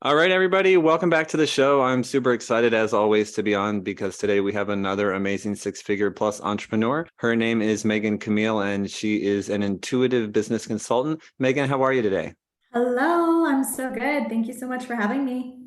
All right, everybody, welcome back to the show. I'm super excited as always to be on because today we have another amazing six-figure plus entrepreneur. Her name is Megan Camille, and she is an intuitive business consultant. Megan, how are you today? Hello, I'm so good. Thank you so much for having me.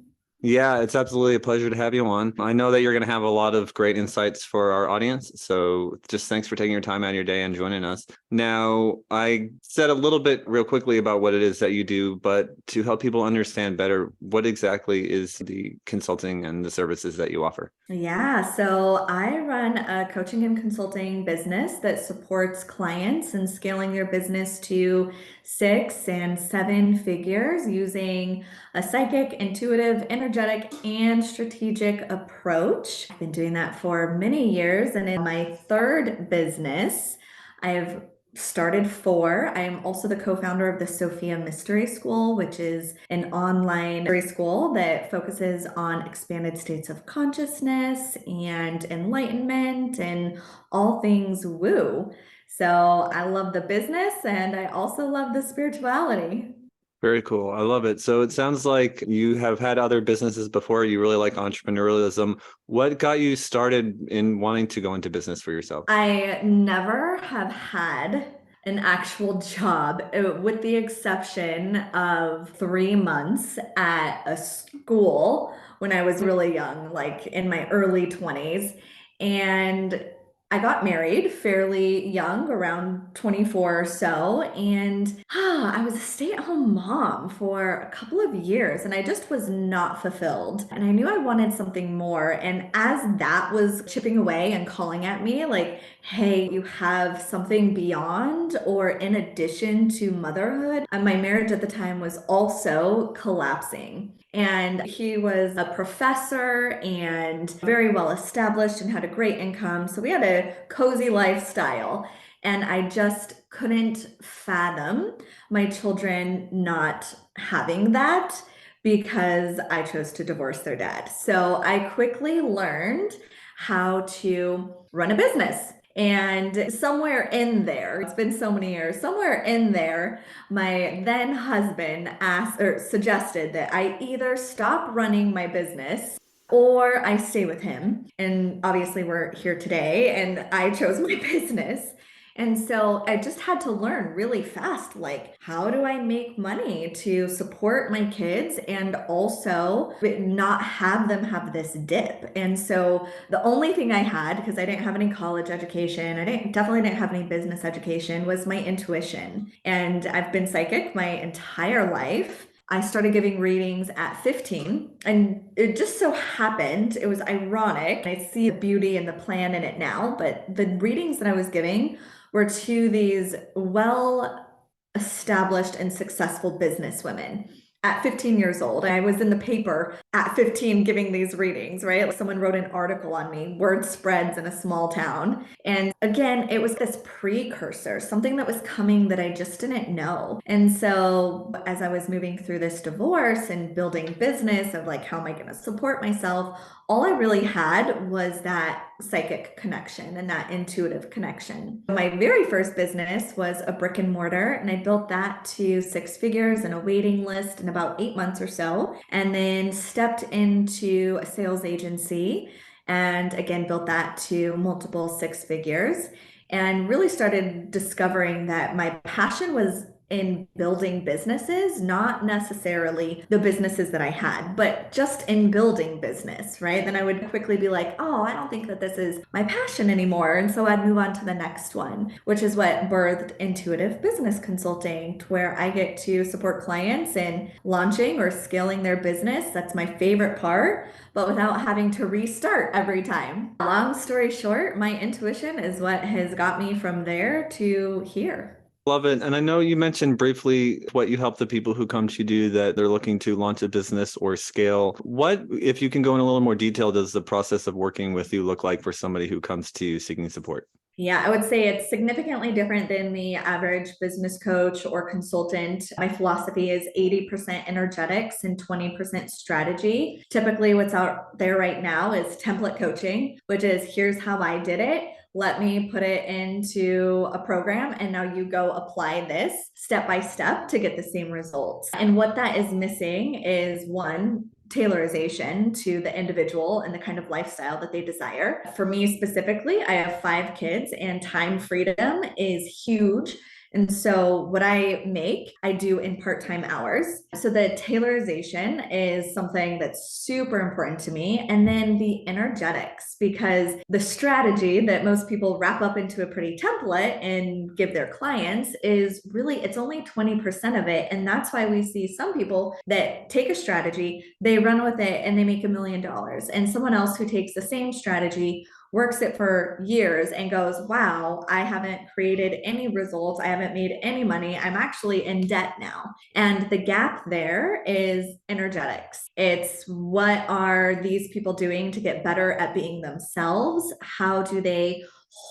Yeah, it's absolutely a pleasure to have you on. I know that you're going to have a lot of great insights for our audience. So just thanks for taking your time out of your day and joining us. Now, I said a little bit real quickly about what it is that you do, but to help people understand better, what exactly is the consulting and the services that you offer? Yeah, so I run a coaching and consulting business that supports clients in scaling their business to 6 and 7 figures using a psychic, intuitive, energetic, and strategic approach. I've been doing that for many years, and in my third business, I've started four. I am also the co-founder of the Sophia Mystery School, which is an online mystery school that focuses on expanded states of consciousness and enlightenment and all things woo. So I love the business and I also love the spirituality. Very cool. I love it. So it sounds like you have had other businesses before. You really like entrepreneurialism. What got you started in wanting to go into business for yourself? I never have had an actual job, with the exception of 3 months at a school when I was really young, like in my early 20s. And I got married fairly young, around 24 or so. And I was a stay-at-home mom for a couple of years and I just was not fulfilled. And I knew I wanted something more. And as that was chipping away and calling at me, like, hey, you have something beyond or in addition to motherhood. And my marriage at the time was also collapsing. And he was a professor and very well established and had a great income. So we had a cozy lifestyle. And I just couldn't fathom my children not having that because I chose to divorce their dad. So I quickly learned how to run a business. And somewhere in there, it's been so many years, somewhere in there, my then husband asked or suggested that I either stop running my business or I stay with him. And obviously, we're here today, and I chose my business. And so I just had to learn really fast, like, how do I make money to support my kids and also not have them have this dip? And so the only thing I had, because I didn't have any college education, definitely didn't have any business education, was my intuition. And I've been psychic my entire life. I started giving readings at 15, and it just so happened, it was ironic. I see the beauty and the plan in it now, but the readings that I was giving were to these well established and successful businesswomen at 15 years old. I was in the paper at 15 giving these readings, right? Like someone wrote an article on me, word spreads in a small town. And again, it was this precursor, something that was coming that I just didn't know. And so as I was moving through this divorce and building business of like, how am I going to support myself? All I really had was that psychic connection and that intuitive connection. My very first business was a brick and mortar, and I built that to 6 figures and a waiting list in about 8 months or so, and then stepped into a sales agency and again built that to multiple 6 figures and really started discovering that my passion was in building businesses, not necessarily the businesses that I had, but just in building business, right? Then I would quickly be like, oh, I don't think that this is my passion anymore. And so I'd move on to the next one, which is what birthed intuitive business consulting, to where I get to support clients in launching or scaling their business. That's my favorite part, but without having to restart every time. Long story short, my intuition is what has got me from there to here. Love it. And I know you mentioned briefly what you help the people who come to you do that they're looking to launch a business or scale. What, if you can go in a little more detail, does the process of working with you look like for somebody who comes to you seeking support? Yeah, I would say it's significantly different than the average business coach or consultant. My philosophy is 80% energetics and 20% strategy. Typically, what's out there right now is template coaching, which is here's how I did it. let me put it into a program and now you go apply this step by step to get the same results. And what that is missing is one, tailorization to the individual and the kind of lifestyle that they desire. For me specifically, I have 5 kids and time freedom is huge. And so what I make, I do in part-time hours. So the tailorization is something that's super important to me. And then the energetics, because the strategy that most people wrap up into a pretty template and give their clients is really, it's only 20% of it. And that's why we see some people that take a strategy, they run with it and they make $1 million. And someone else who takes the same strategy, works it for years and goes, wow, I haven't created any results. I haven't made any money. I'm actually in debt now. And the gap there is energetics. It's what are these people doing to get better at being themselves? How do they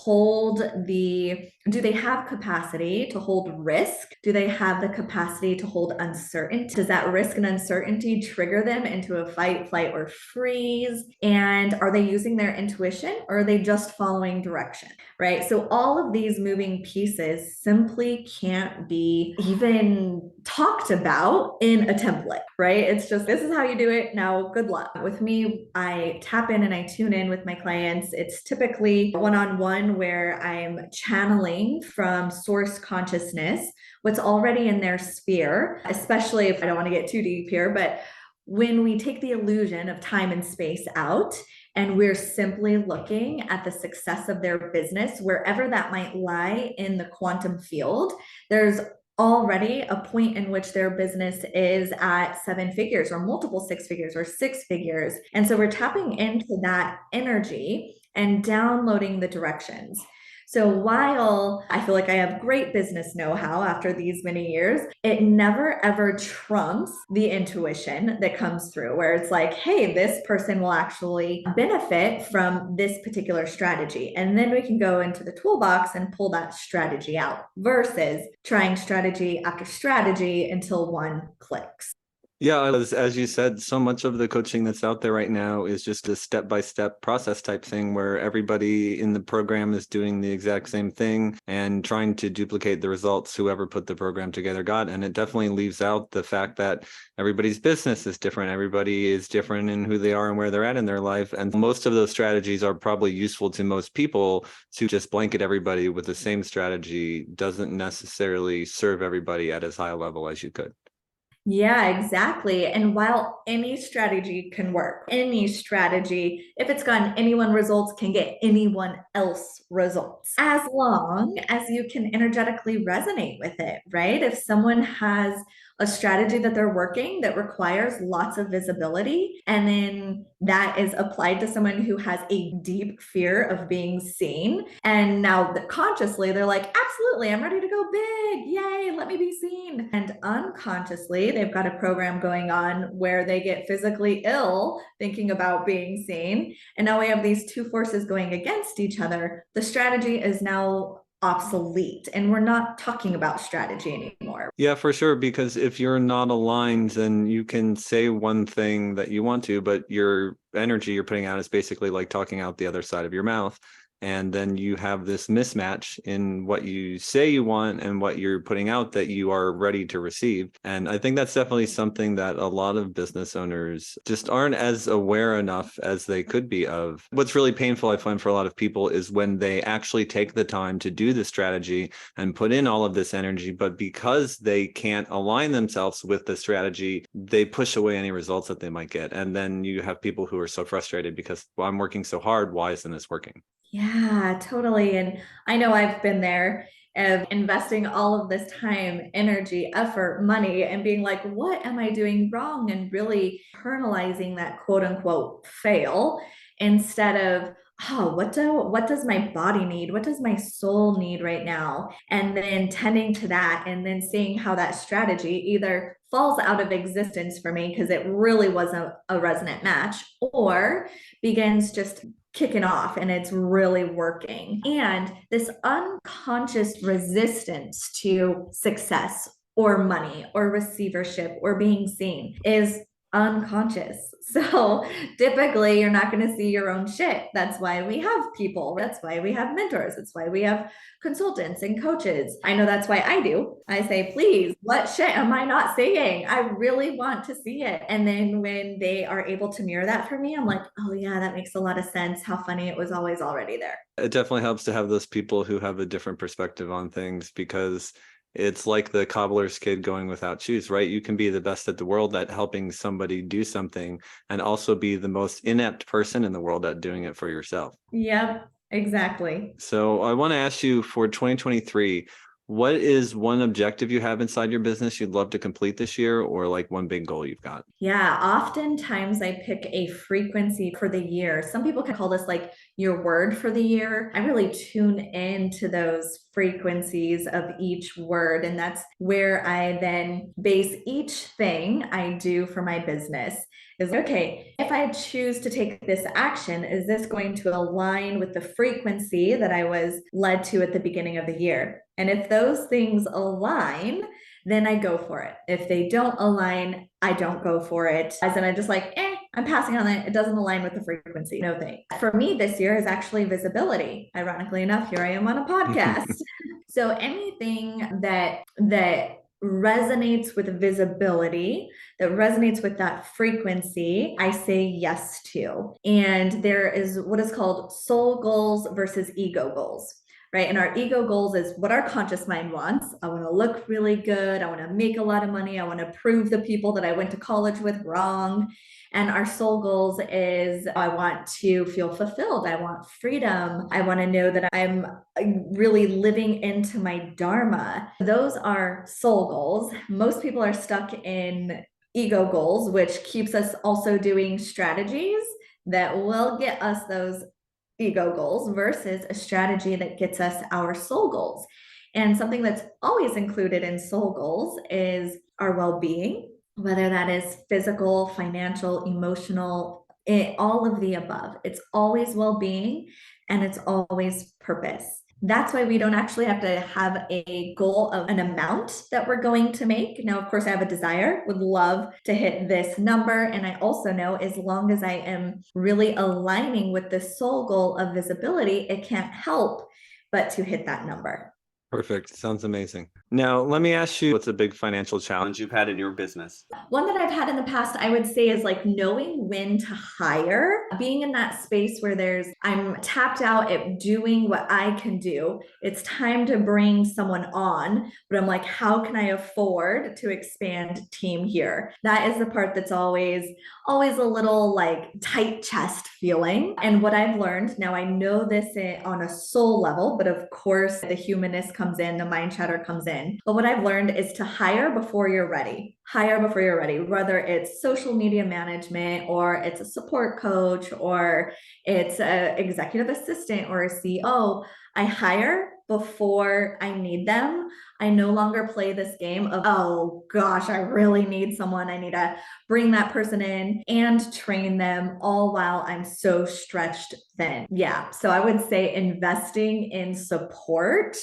do they have capacity to hold risk? Do they have the capacity to hold uncertainty? Does that risk and uncertainty trigger them into a fight, flight, or freeze? And are they using their intuition or are they just following direction? Right? So all of these moving pieces simply can't be even talked about in a template, right? It's just, this is how you do it. Now, good luck. With me, I tap in and I tune in with my clients. It's typically one-on-one where I'm channeling from source consciousness, what's already in their sphere, especially if I don't want to get too deep here, but when we take the illusion of time and space out and we're simply looking at the success of their business, wherever that might lie in the quantum field, there's already a point in which their business is at 7 figures or multiple 6 figures or 6 figures. And so we're tapping into that energy and downloading the directions. So while I feel like I have great business know-how after these many years, it never ever trumps the intuition that comes through where it's like, hey, this person will actually benefit from this particular strategy. And then we can go into the toolbox and pull that strategy out versus trying strategy after strategy until one clicks. Yeah, as you said, so much of the coaching that's out there right now is just a step-by-step process type thing where everybody in the program is doing the exact same thing and trying to duplicate the results whoever put the program together got. And it definitely leaves out the fact that everybody's business is different. Everybody is different in who they are and where they're at in their life. And most of those strategies are probably useful to most people. To just blanket everybody with the same strategy doesn't necessarily serve everybody at as high a level as you could. Yeah, exactly. And while any strategy can work, any strategy, if it's gotten anyone results, can get anyone else results, as long as you can energetically resonate with it, right? If someone has a strategy that they're working that requires lots of visibility, and then that is applied to someone who has a deep fear of being seen, and now consciously they're like, absolutely, I'm ready to go big. Yay, let me be seen. And unconsciously, they've got a program going on where they get physically ill thinking about being seen. And now we have these two forces going against each other. The strategy is now obsolete and we're not talking about strategy anymore. Yeah, for sure. Because if you're not aligned, then you can say one thing that you want to, but your energy you're putting out is basically like talking out the other side of your mouth. And then you have this mismatch in what you say you want and what you're putting out that you are ready to receive. And I think that's definitely something that a lot of business owners just aren't as aware enough as they could be of. What's really painful, I find, for a lot of people is when they actually take the time to do the strategy and put in all of this energy, but because they can't align themselves with the strategy, they push away any results that they might get. And then you have people who are so frustrated because, well, I'm working so hard. Why isn't this working? Yeah, totally. And I know I've been there of investing all of this time, energy, effort, money, and being like, what am I doing wrong? And really internalizing that quote unquote fail instead of, oh, what does my body need? What does my soul need right now? And then tending to that and then seeing how that strategy either falls out of existence for me because it really wasn't a resonant match, or begins just kicking off and it's really working. And this unconscious resistance to success or money or receivership or being seen is unconscious. So typically you're not going to see your own shit. That's why we have people. That's why we have mentors. That's why we have consultants and coaches. I know that's why I do. I say, please, what shit am I not seeing? I really want to see it. And then when they are able to mirror that for me, I'm like, oh yeah, that makes a lot of sense. How funny it was always already there. It definitely helps to have those people who have a different perspective on things, because it's like the cobbler's kid going without shoes, right? You can be the best at the world at helping somebody do something and also be the most inept person in the world at doing it for yourself. Yep, exactly. So I want to ask you, for 2023, what is one objective you have inside your business you'd love to complete this year, or like one big goal you've got? Yeah, oftentimes I pick a frequency for the year. Some people can call this like your word for the year. I really tune into those frequencies of each word, and that's where I then base each thing I do for my business. Is okay, if I choose to take this action, is this going to align with the frequency that I was led to at the beginning of the year? And if those things align, then I go for it. If they don't align, I don't go for it. As in, I just like, I'm passing on it. It doesn't align with the frequency. No thanks. For me, this year is actually visibility. Ironically enough, here I am on a podcast. So anything that resonates with visibility, that resonates with that frequency, I say yes to. And there is what is called soul goals versus ego goals. Right. And our ego goals is what our conscious mind wants. I want to look really good. I want to make a lot of money. I want to prove the people that I went to college with wrong. And our soul goals is I want to feel fulfilled. I want freedom. I want to know that I'm really living into my dharma. Those are soul goals. Most people are stuck in ego goals, which keeps us also doing strategies that will get us those ego goals versus a strategy that gets us our soul goals. And something that's always included in soul goals is our well-being, whether that is physical, financial, emotional, all of the above. It's always well-being and it's always purpose. That's why we don't actually have to have a goal of an amount that we're going to make. Now, of course, I have a desire, would love to hit this number. And I also know as long as I am really aligning with the soul goal of visibility, it can't help but to hit that number. Perfect. Sounds amazing. Now, let me ask you, what's a big financial challenge you've had in your business? One that I've had in the past, I would say, is like knowing when to hire, being in that space where I'm tapped out at doing what I can do. It's time to bring someone on, but I'm like, how can I afford to expand team here? That is the part that's always a little like tight chest feeling. And what I've learned now, I know this on a soul level, but of course the humanist comes in, the mind chatter comes in. But what I've learned is to hire before you're ready. Hire before you're ready, whether it's social media management or it's a support coach or it's an executive assistant or a CEO. I hire before I need them. I no longer play this game of, oh gosh, I really need someone. I need to bring that person in and train them all while I'm so stretched thin. Yeah. So I would say investing in support,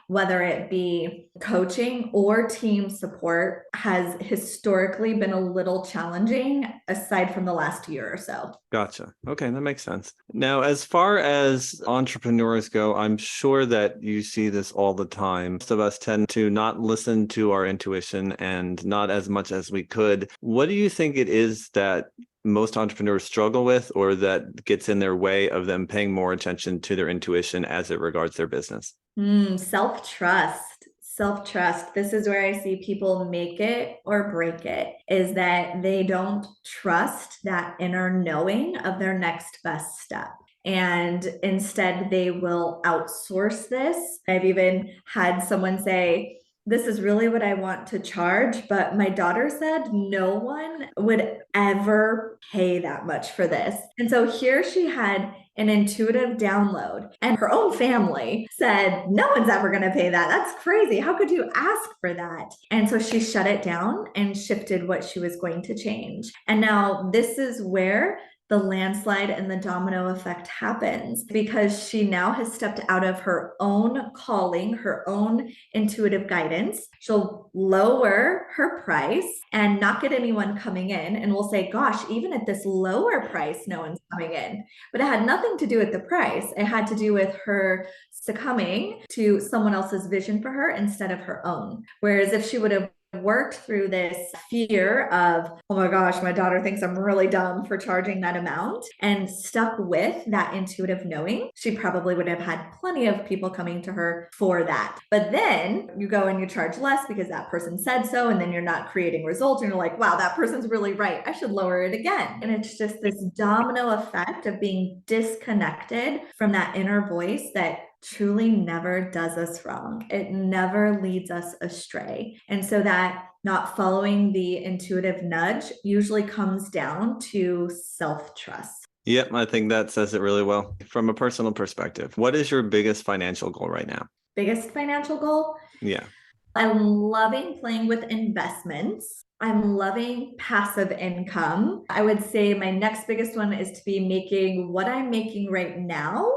whether it be coaching or team support, has historically been a little challenging aside from the last year or so. Gotcha. Okay, that makes sense. Now, as far as entrepreneurs go, I'm sure that you see this all the time. Most of us tend to not listen to our intuition, and not as much as we could. What do you think it is that most entrepreneurs struggle with, or that gets in their way of them paying more attention to their intuition as it regards their business? Self-trust. Self-trust. This is where I see people make it or break it, is that they don't trust that inner knowing of their next best step. And instead, they will outsource this. I've even had someone say, this is really what I want to charge, but my daughter said no one would ever pay that much for this. And so here she had an intuitive download, and her own family said, no one's ever going to pay that. That's crazy. How could you ask for that? And so she shut it down and shifted what she was going to change. And now this is where the landslide and the domino effect happens, because she now has stepped out of her own calling, her own intuitive guidance. She'll lower her price and not get anyone coming in, and will say, gosh, even at this lower price, no one's coming in. But it had nothing to do with the price. It had to do with her succumbing to someone else's vision for her instead of her own. Whereas if she would have worked through this fear of, oh my gosh, my daughter thinks I'm really dumb for charging that amount, and stuck with that intuitive knowing, she probably would have had plenty of people coming to her for that. But then you go and you charge less because that person said so, and then you're not creating results, and you're like, wow, that person's really right, I should lower it again. And it's just this domino effect of being disconnected from that inner voice that truly never does us wrong. It never leads us astray. And so that not following the intuitive nudge usually comes down to self-trust. Yep, I think that says it really well. From a personal perspective, what is your biggest financial goal right now? Biggest financial goal? Yeah. I'm loving playing with investments. I'm loving passive income. I would say my next biggest one is to be making what I'm making right now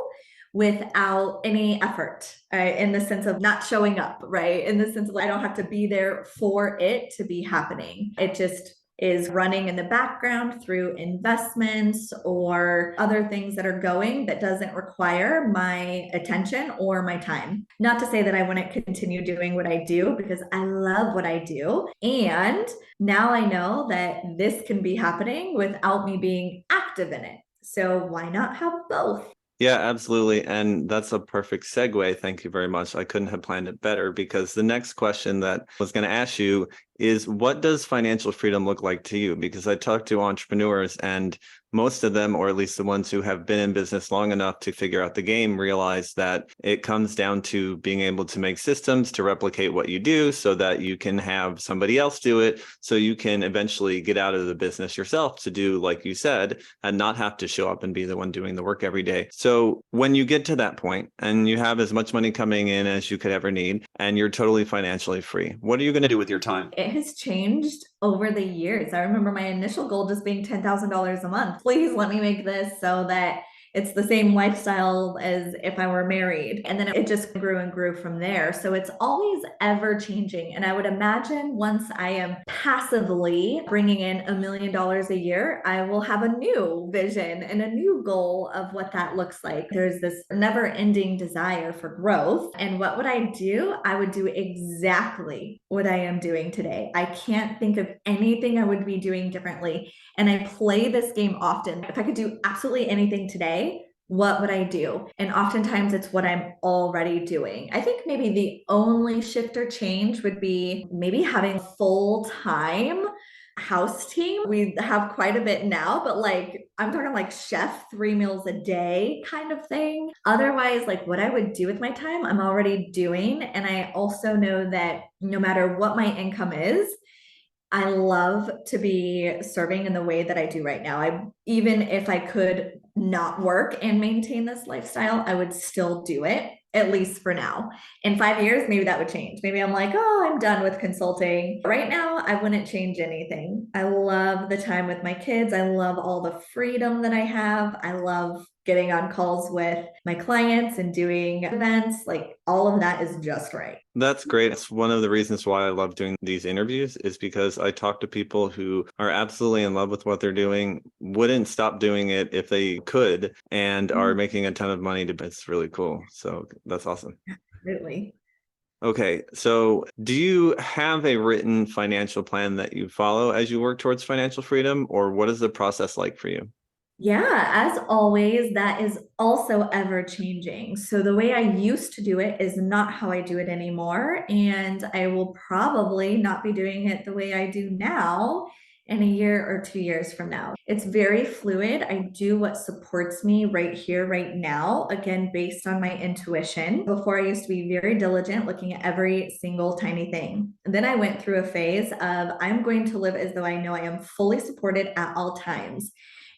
without any effort, right? In the sense of not showing up, right? In the sense of I don't have to be there for it to be happening. It just is running in the background through investments or other things that are going that doesn't require my attention or my time. Not to say that I wouldn't continue doing what I do, because I love what I do. And now I know that this can be happening without me being active in it. So why not have both? Yeah, absolutely. And that's a perfect segue. Thank you very much. I couldn't have planned it better, because the next question that I was going to ask you is, what does financial freedom look like to you? Because I talk to entrepreneurs, and most of them, or at least the ones who have been in business long enough to figure out the game, realize that it comes down to being able to make systems to replicate what you do so that you can have somebody else do it. So you can eventually get out of the business yourself to do, like you said, and not have to show up and be the one doing the work every day. So when you get to that point and you have as much money coming in as you could ever need, and you're totally financially free, what are you going to do with your time? It has changed over the years. I remember my initial goal just being $10,000 a month. Please let me make this so that it's the same lifestyle as if I were married. And then it just grew and grew from there. So it's always ever changing. And I would imagine once I am passively bringing in $1 million a year, I will have a new vision and a new goal of what that looks like. There's this never ending desire for growth. And what would I do? I would do exactly what I am doing today. I can't think of anything I would be doing differently. And I play this game often. If I could do absolutely anything today, what would I do? And oftentimes it's what I'm already doing. I think maybe the only shift or change would be maybe having a full-time house team. We have quite a bit now, but like I'm talking like chef 3 meals a day kind of thing. Otherwise, like what I would do with my time, I'm already doing. And I also know that no matter what my income is, I love to be serving in the way that I do right now. Even if I could not work and maintain this lifestyle, I would still do it, at least for now. In 5 years, maybe that would change. Maybe I'm like, oh, I'm done with consulting. Right now, I wouldn't change anything. I love the time with my kids. I love all the freedom that I have. I love getting on calls with my clients and doing events. Like all of that is just right. That's great. It's one of the reasons why I love doing these interviews, is because I talk to people who are absolutely in love with what they're doing, wouldn't stop doing it if they could, and are making a ton of money. It's really cool. So that's awesome. Absolutely. Okay. So do you have a written financial plan that you follow as you work towards financial freedom, or what is the process like for you? Yeah, as always, that is also ever changing. So the way I used to do it is not how I do it anymore. And I will probably not be doing it the way I do now in a year or 2 years from now. It's very fluid. I do what supports me right here, right now, again, based on my intuition. Before, I used to be very diligent, looking at every single tiny thing. And then I went through a phase of I'm going to live as though I know I am fully supported at all times.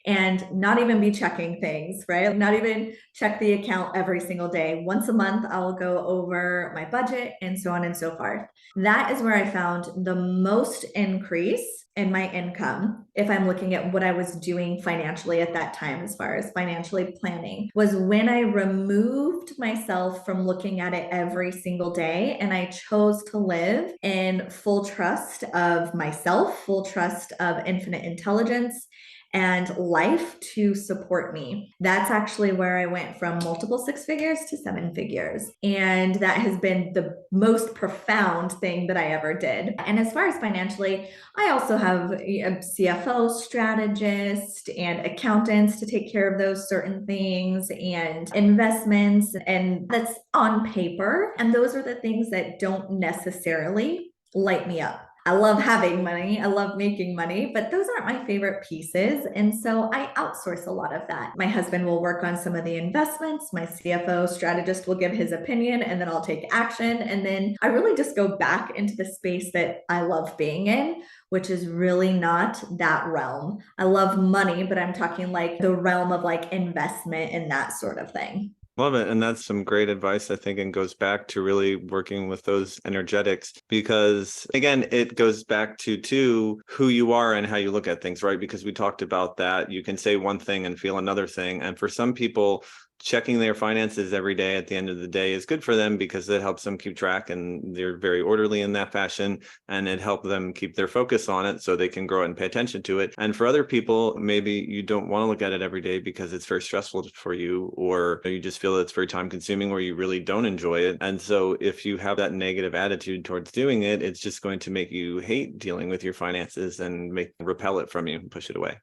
and not even be checking things, right? Not even check the account every single day. Once a month, I'll go over my budget and so on and so forth. That is where I found the most increase in my income, if I'm looking at what I was doing financially at that time, as far as financially planning, was when I removed myself from looking at it every single day and I chose to live in full trust of myself, full trust of infinite intelligence and life to support me. That's actually where I went from multiple six figures to seven figures. And that has been the most profound thing that I ever did. And as far as financially, I also have a CFO strategist and accountants to take care of those certain things and investments. And that's on paper. And those are the things that don't necessarily light me up. I love having money. I love making money, but those aren't my favorite pieces. And so I outsource a lot of that. My husband will work on some of the investments. My CFO strategist will give his opinion, and then I'll take action. And then I really just go back into the space that I love being in, which is really not that realm. I love money, but I'm talking like the realm of like investment and that sort of thing. Love it. And that's some great advice, I think, and goes back to really working with those energetics because, again, it goes back to who you are and how you look at things, right? Because we talked about that. You can say one thing and feel another thing. And for some people, checking their finances every day at the end of the day is good for them because it helps them keep track and they're very orderly in that fashion, and it helps them keep their focus on it so they can grow it and pay attention to it. And for other people, maybe you don't want to look at it every day because it's very stressful for you, or you just feel it's very time consuming, or you really don't enjoy it. And so if you have that negative attitude towards doing it, it's just going to make you hate dealing with your finances and repel it from you and push it away.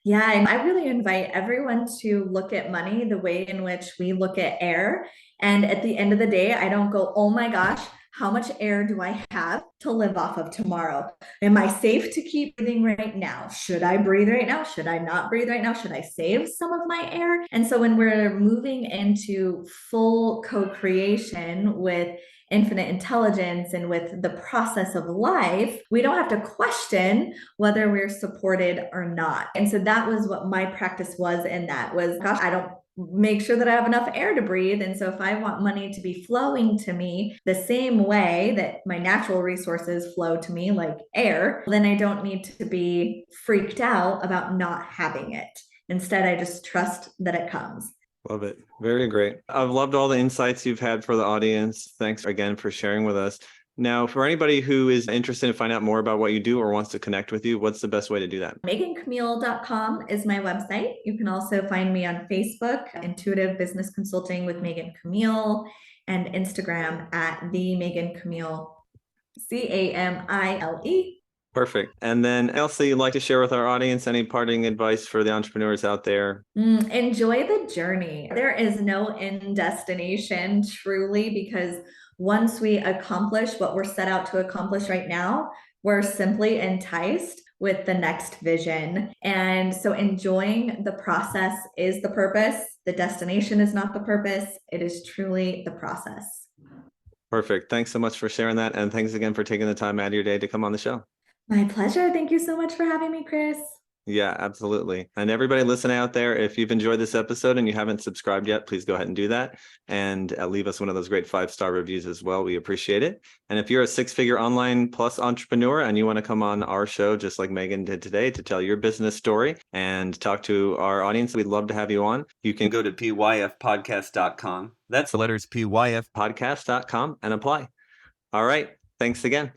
Yeah, and I really invite everyone to look at money the way in which we look at air. And at the end of the day, I don't go, oh my gosh, how much air do I have to live off of tomorrow? Am I safe to keep breathing right now? Should I breathe right now? Should I not breathe right now? Should I save some of my air? And so when we're moving into full co-creation with infinite intelligence and with the process of life, we don't have to question whether we're supported or not. And so that was what my practice was in that was, gosh, I don't make sure that I have enough air to breathe. And so if I want money to be flowing to me the same way that my natural resources flow to me, like air, then I don't need to be freaked out about not having it. Instead, I just trust that it comes. Love it. Very great. I've loved all the insights you've had for the audience. Thanks again for sharing with us. Now, for anybody who is interested in finding out more about what you do or wants to connect with you, what's the best way to do that? MeganCamille.com is my website. You can also find me on Facebook, Intuitive Business Consulting with Megan Camille, and Instagram at the Megan Camille, Camile. Perfect. And then else that you'd like to share with our audience, any parting advice for the entrepreneurs out there? Enjoy the journey. There is no end destination, truly, because once we accomplish what we're set out to accomplish right now, we're simply enticed with the next vision. And so enjoying the process is the purpose. The destination is not the purpose. It is truly the process. Perfect. Thanks so much for sharing that. And thanks again for taking the time out of your day to come on the show. My pleasure. Thank you so much for having me, Chris. Yeah, absolutely. And everybody listening out there, if you've enjoyed this episode and you haven't subscribed yet, please go ahead and do that and leave us one of those great 5-star reviews as well. We appreciate it. And if you're a 6-figure online plus entrepreneur and you want to come on our show, just like Megan did today, to tell your business story and talk to our audience, we'd love to have you on. You can go to pyfpodcast.com. That's the letters pyfpodcast.com and apply. All right. Thanks again.